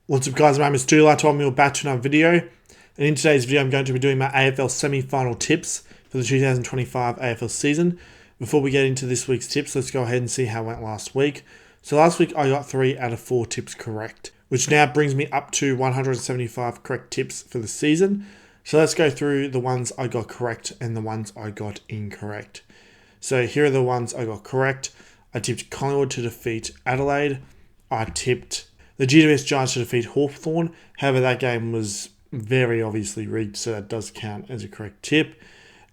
What's up guys, my name is Stoody. Welcome back to another video. And in today's video I'm going to be doing my AFL semi-final tips for the 2025 AFL season. Before we get into this week's tips, let's go ahead and see how it went last week. So last week I got 3 out of 4 tips correct, which now brings me up to 175 correct tips for the season. So let's go through the ones I got correct and the ones I got incorrect. So here are the ones I got correct. I tipped Collingwood to defeat Adelaide. I tipped the GWS Giants to defeat Hawthorne. However, that game was very obviously rigged, so that does count as a correct tip.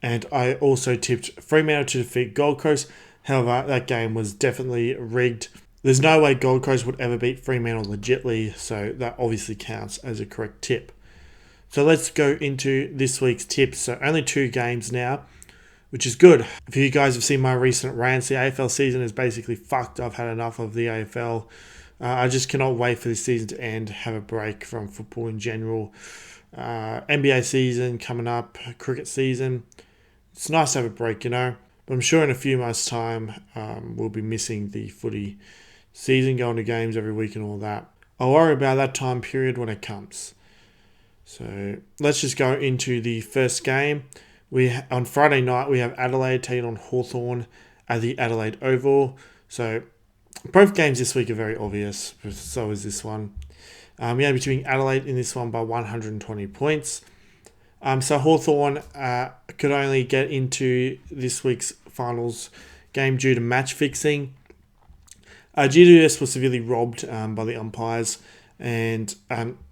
And I also tipped Fremantle to defeat Gold Coast. However, that game was definitely rigged. There's no way Gold Coast would ever beat Fremantle legitly, so that obviously counts as a correct tip. So let's go into this week's tips. So only 2 games now, which is good. If you guys have seen my recent rants, the AFL season is basically fucked. I've had enough of the AFL. I just cannot wait for this season to end, have a break from football in general. NBA season coming up, cricket season. It's nice to have a break, you know. But I'm sure in a few months' time, we'll be missing the footy season, going to games every week and all that. I'll worry about that time period when it comes. So let's just go into the first game. On Friday night, we have Adelaide taking on Hawthorne at the Adelaide Oval. So both games this week are very obvious, but so is this one. We are between Adelaide in this one by 120 points. So Hawthorne could only get into this week's finals game due to match fixing. GWS was severely robbed by the umpires, and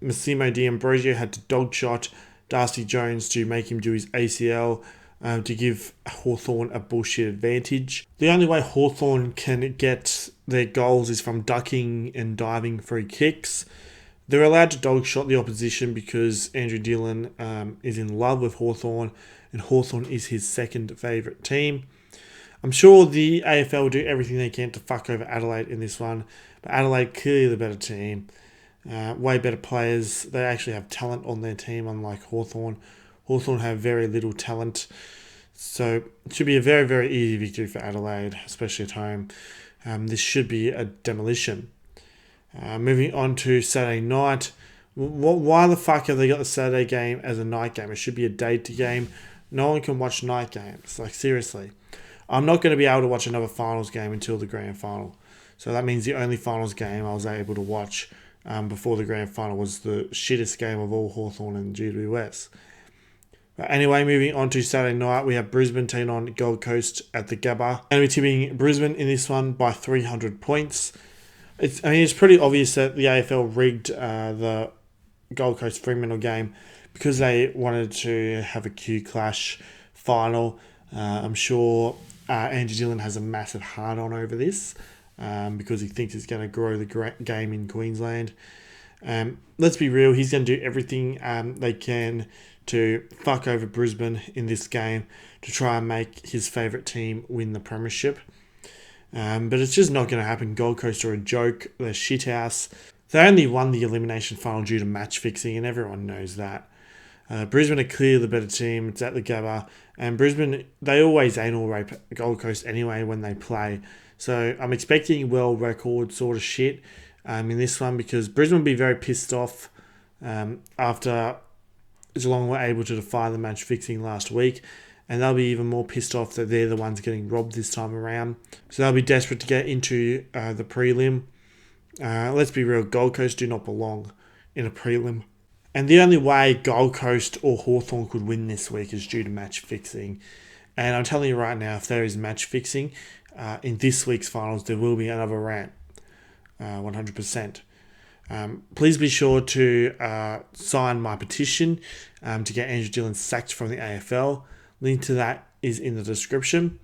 Massimo D'Ambrosio had to dog shot Darcy Jones to make him do his ACL to give Hawthorne a bullshit advantage. The only way Hawthorne can get their goals is from ducking and diving free kicks. They're allowed to dog shot the opposition because Andrew Dillon is in love with Hawthorne, and Hawthorne is his second favourite team. I'm sure the AFL will do everything they can to fuck over Adelaide in this one, but Adelaide clearly the better team. Way better players. They actually have talent on their team, unlike Hawthorne. Hawthorne have very little talent. So it should be a very, very easy victory for Adelaide, especially at home. This should be a demolition. Moving on to Saturday night. Why the fuck have they got the Saturday game as a night game? It should be a day-to game. No one can watch night games. Like, seriously. I'm not going to be able to watch another finals game until the grand final. So that means the only finals game I was able to watch before the grand final was the shittest game of all, Hawthorne and GWS. But anyway, moving on to Saturday night, we have Brisbane taking on Gold Coast at the Gabba. And we're tipping Brisbane in this one by 300 points. It's pretty obvious that the AFL rigged the Gold Coast Fremantle game because they wanted to have a Q Clash final. I'm sure Andrew Dillon has a massive hard-on over this because he thinks it's going to grow the game in Queensland. Let's be real, he's going to do everything they can to fuck over Brisbane in this game to try and make his favourite team win the premiership. But it's just not going to happen. Gold Coast are a joke. They're shithouse. They only won the elimination final due to match fixing, and everyone knows that. Brisbane are clearly the better team. It's at the Gabba. And Brisbane, they always anal rape Gold Coast anyway when they play. So I'm expecting world record sort of shit in this one because Brisbane will be very pissed off after Geelong were able to defy the match fixing last week, and they'll be even more pissed off that they're the ones getting robbed this time around. So they'll be desperate to get into the prelim. Let's be real, Gold Coast do not belong in a prelim. And the only way Gold Coast or Hawthorne could win this week is due to match fixing. And I'm telling you right now, if there is match fixing in this week's finals, there will be another rant. 100%. Please be sure to sign my petition to get Andrew Dillon sacked from the AFL. Link to that is in the description.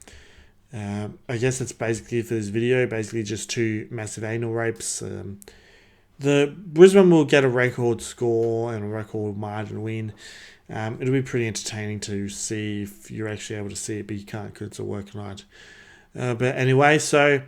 I guess that's basically it for this video. Basically just 2 massive anal rapes. The Brisbane will get a record score and a record margin win. It'll be pretty entertaining to see if you're actually able to see it, but you can't because it's a work night. But anyway, so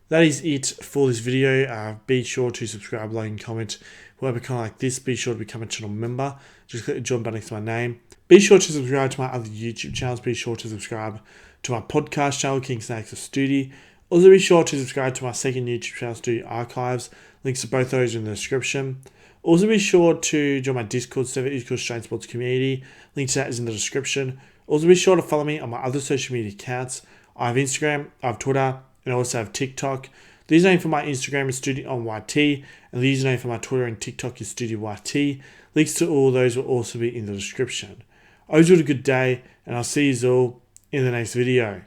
that is it for this video. Be sure to subscribe, like, and comment. Whoever kind of like this, be sure to become a channel member. Just click the join button next to my name. Be sure to subscribe to my other YouTube channels. Be sure to subscribe to my podcast channel, King Snakes of Stoody. Also be sure to subscribe to my second YouTube channel, Stoody Archives. Links to both those in the description. Also, be sure to join my Discord server, East Coast Australian Sports Community. Link to that is in the description. Also, be sure to follow me on my other social media accounts. I have Instagram, I have Twitter, and I also have TikTok. The username for my Instagram is Stoody on YT, and the username for my Twitter and TikTok is StoodyYT. Links to all those will also be in the description. I hope you had a good day, and I'll see you all in the next video.